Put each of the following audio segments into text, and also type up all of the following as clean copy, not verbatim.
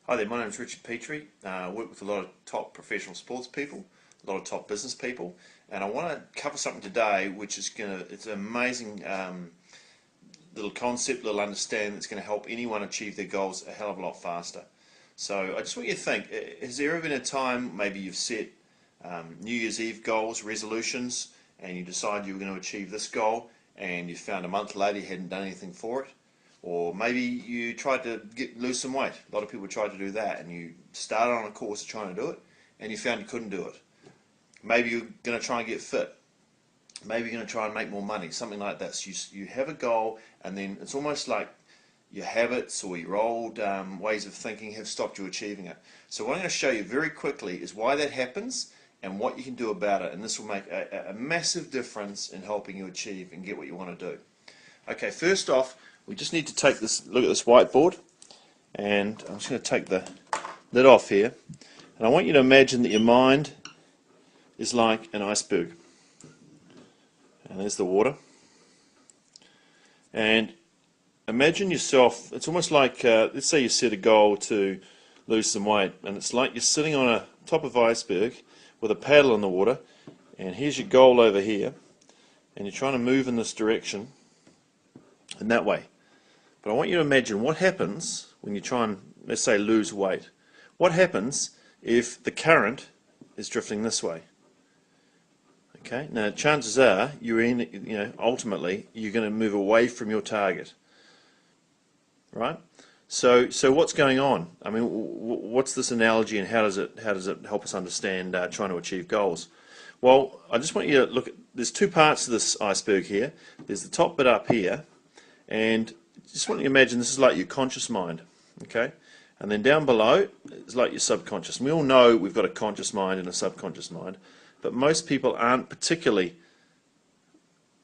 Hi there, my name is Richard Petrie. I work with a lot of top professional sports people, a lot of top business people, and I want to cover something today which is it's an amazing little concept, little understanding that's going to help anyone achieve their goals a hell of a lot faster. So I just want you to think, has there ever been a time maybe you've set New Year's Eve goals, resolutions, and you decided you were going to achieve this goal and you found a month later you hadn't done anything for it? Or maybe you tried to lose some weight. A lot of people tried to do that, and you started on a course of trying to do it, and you found you couldn't do it. Maybe you're going to try and get fit. Maybe you're going to try and make more money, something like that. So you have a goal, and then it's almost like your habits or your old ways of thinking have stopped you achieving it. So what I'm going to show you very quickly is why that happens and what you can do about it, and this will make a massive difference in helping you achieve and get what you want to do. Okay, first off, we just need to take this, look at this whiteboard, and I'm just going to take the lid off here, and I want you to imagine that your mind is like an iceberg, and there's the water, and imagine yourself, it's almost like, let's say you set a goal to lose some weight, and it's like you're sitting on a top of an iceberg with a paddle in the water, and here's your goal over here, and you're trying to move in this direction, in that way. But I want you to imagine what happens when you try and, let's say, lose weight. What happens if the current is drifting this way? Okay, now chances are ultimately you're going to move away from your target, right? So what's going on? I mean, what's this analogy, and how does it help us understand trying to achieve goals? Well, I just want you to look at, there's two parts to this iceberg here. There's the top bit up here, and just want you to imagine this is like your conscious mind, okay? And then down below is like your subconscious. And we all know we've got a conscious mind and a subconscious mind, but most people aren't particularly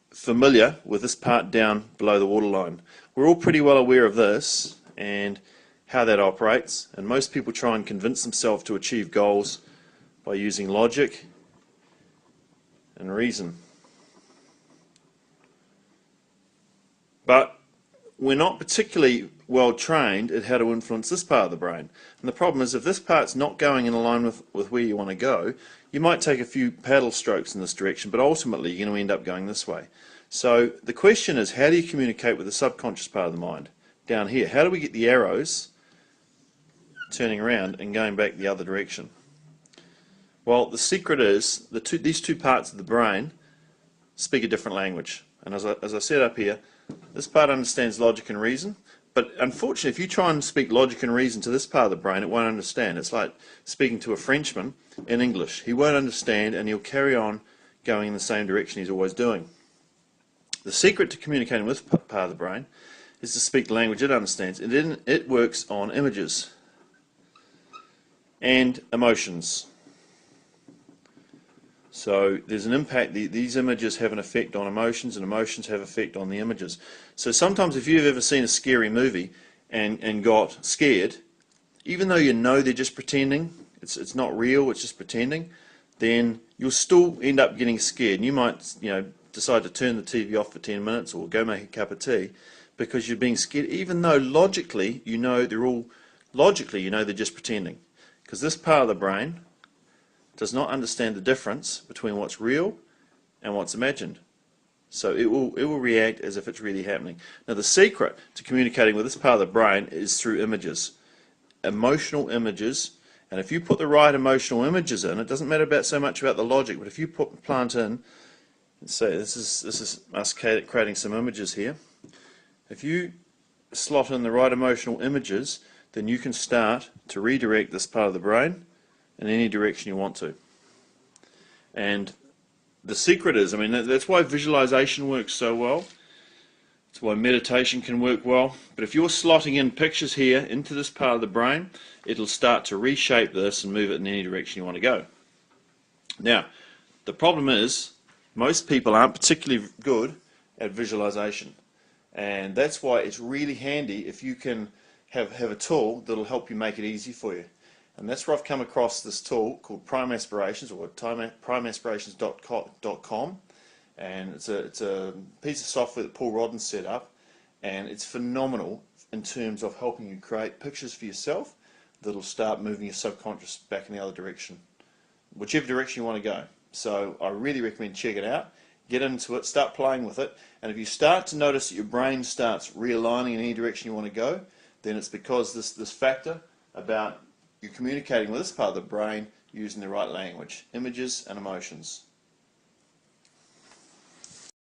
familiar with this part down below the waterline. We're all pretty well aware of this and how that operates, and most people try and convince themselves to achieve goals by using logic and reason. But we're not particularly well trained at how to influence this part of the brain. And the problem is, if this part's not going in line with where you want to go, you might take a few paddle strokes in this direction, but ultimately you're going to end up going this way. So the question is, how do you communicate with the subconscious part of the mind? Down here, how do we get the arrows turning around and going back the other direction? Well, the secret is, these two parts of the brain speak a different language. And as I said up here, this part understands logic and reason, but unfortunately if you try and speak logic and reason to this part of the brain, it won't understand. It's like speaking to a Frenchman in English. He won't understand, and he'll carry on going in the same direction he's always doing. The secret to communicating with this part of the brain is to speak the language it understands, and then it works on images and emotions. So there's an impact. These images have an effect on emotions, and emotions have an effect on the images. So sometimes if you've ever seen a scary movie and got scared, even though you know they're just pretending, it's not real, it's just pretending, then you'll still end up getting scared. And you might decide to turn the TV off for 10 minutes or go make a cup of tea because you're being scared, even though logically you know they're just pretending. Because this part of the brain does not understand the difference between what's real and what's imagined. So it will react as if it's really happening. Now the secret to communicating with this part of the brain is through images, emotional images, and if you put the right emotional images in, it doesn't matter so much about the logic, but if you plant in, let's say this is us creating some images here. If you slot in the right emotional images, then you can start to redirect this part of the brain in any direction you want to. And the secret is, that's why visualization works so well. That's why meditation can work well. But if you're slotting in pictures here into this part of the brain, it'll start to reshape this and move it in any direction you want to go. Now, the problem is, most people aren't particularly good at visualization. And that's why it's really handy if you can have a tool that'll help you make it easy for you. And that's where I've come across this tool called Prime Aspirations, or primeaspirations.com, and it's a piece of software that Paul Rodden set up, and it's phenomenal in terms of helping you create pictures for yourself that'll start moving your subconscious back in the other direction, whichever direction you want to go. So I really recommend check it out, get into it, start playing with it, and if you start to notice that your brain starts realigning in any direction you want to go, then it's because this factor about you communicating with this part of the brain using the right language, images and emotions.